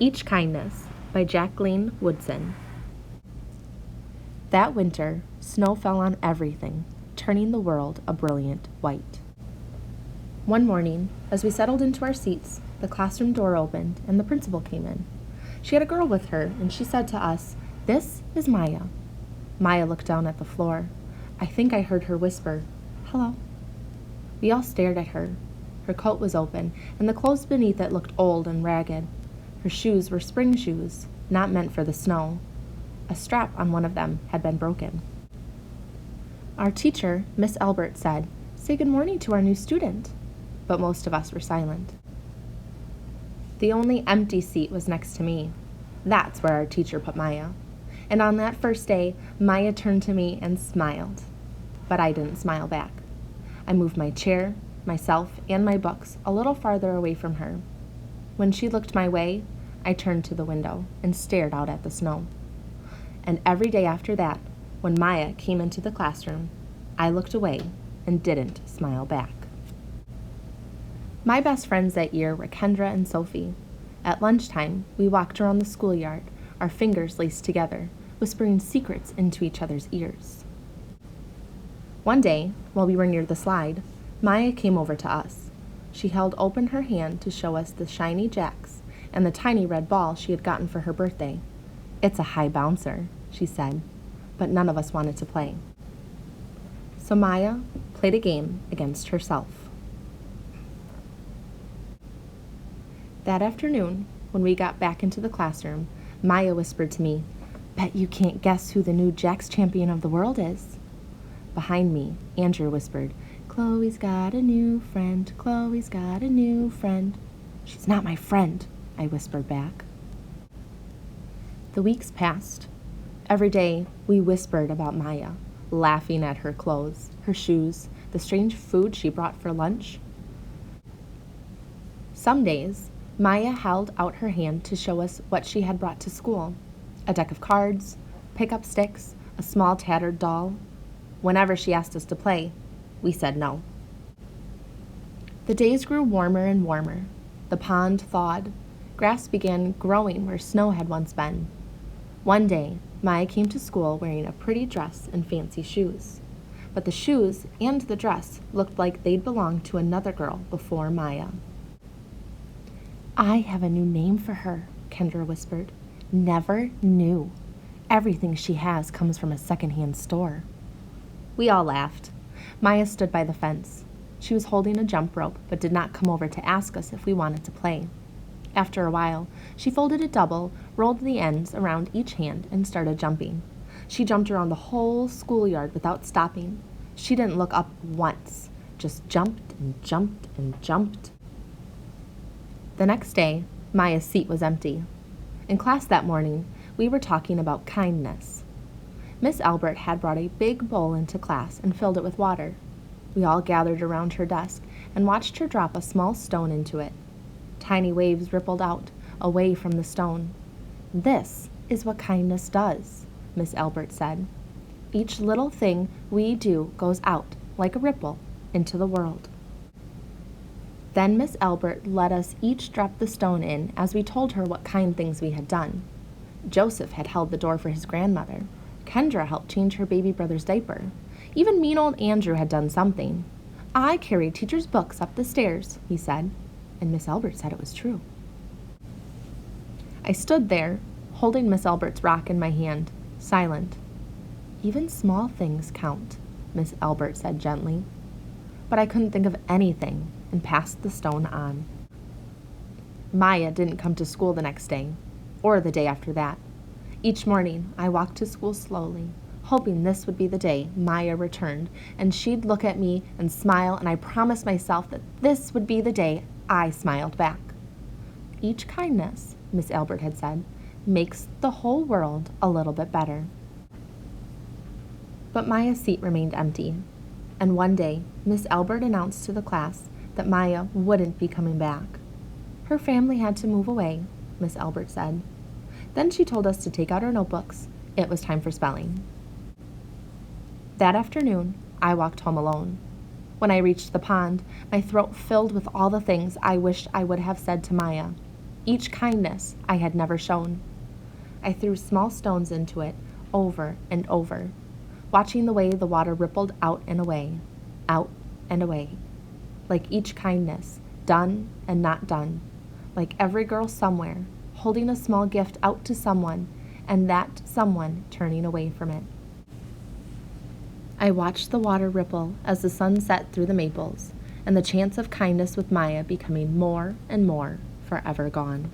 Each Kindness by Jacqueline Woodson. That winter, snow fell on everything, turning the world a brilliant white. One morning, as we settled into our seats, the classroom door opened and the principal came in. She had a girl with her, and she said to us, "This is Maya." Maya looked down at the floor. I think I heard her whisper, "Hello." We all stared at her. Her coat was open, and the clothes beneath it looked old and ragged. Her shoes were spring shoes, not meant for the snow. A strap on one of them had been broken. Our teacher, Miss Albert, said, "Say good morning to our new student," but most of us were silent. The only empty seat was next to me. That's where our teacher put Maya. And on that first day, Maya turned to me and smiled. But I didn't smile back. I moved my chair, myself, and my books a little farther away from her. When she looked my way, I turned to the window and stared out at the snow. And every day after that, when Maya came into the classroom, I looked away and didn't smile back. My best friends that year were Kendra and Sophie. At lunchtime, we walked around the schoolyard, our fingers laced together, whispering secrets into each other's ears. One day, while we were near the slide, Maya came over to us. She held open her hand to show us the shiny jacks and the tiny red ball she had gotten for her birthday. "It's a high bouncer," she said, but none of us wanted to play. So Maya played a game against herself. That afternoon, when we got back into the classroom, Maya whispered to me, "Bet you can't guess who the new Jacks champion of the world is." Behind me, Andrew whispered, "Chloe's got a new friend, Chloe's got a new friend." "She's not my friend," I whispered back. The weeks passed. Every day, we whispered about Maya, laughing at her clothes, her shoes, the strange food she brought for lunch. Some days, Maya held out her hand to show us what she had brought to school: a deck of cards, pickup sticks, a small tattered doll. Whenever she asked us to play, we said no. The days grew warmer and warmer. The pond thawed. Grass began growing where snow had once been. One day, Maya came to school wearing a pretty dress and fancy shoes. But the shoes and the dress looked like they'd belonged to another girl before Maya. "I have a new name for her," Kendra whispered. "Never knew. Everything she has comes from a secondhand store." We all laughed. Maya stood by the fence. She was holding a jump rope, but did not come over to ask us if we wanted to play. After a while, she folded it double, rolled the ends around each hand, and started jumping. She jumped around the whole schoolyard without stopping. She didn't look up once, just jumped and jumped and jumped. The next day, Maya's seat was empty. In class that morning, we were talking about kindness. Miss Albert had brought a big bowl into class and filled it with water. We all gathered around her desk and watched her drop a small stone into it. Tiny waves rippled out, away from the stone. "This is what kindness does," Miss Albert said. "Each little thing we do goes out, like a ripple, into the world." Then Miss Albert let us each drop the stone in as we told her what kind things we had done. Joseph had held the door for his grandmother. Kendra helped change her baby brother's diaper. Even mean old Andrew had done something. "I carried teacher's books up the stairs," he said, and Miss Albert said it was true. I stood there, holding Miss Albert's rock in my hand, silent. "Even small things count," Miss Albert said gently. But I couldn't think of anything and passed the stone on. Maya didn't come to school the next day, or the day after that. Each morning, I walked to school slowly, hoping this would be the day Maya returned, and she'd look at me and smile, and I promised myself that this would be the day I smiled back. "Each kindness," Miss Albert had said, "makes the whole world a little bit better." But Maya's seat remained empty, and one day, Miss Albert announced to the class that Maya wouldn't be coming back. Her family had to move away, Miss Albert said. Then she told us to take out our notebooks. It was time for spelling. That afternoon, I walked home alone. When I reached the pond, my throat filled with all the things I wished I would have said to Maya. each kindness I had never shown. I threw small stones into it over and over, watching the way the water rippled out and away, like each kindness, done and not done, like every girl somewhere, holding a small gift out to someone, and that someone turning away from it. I watched the water ripple as the sun set through the maples, and the chance of kindness with Maya becoming more and more forever gone.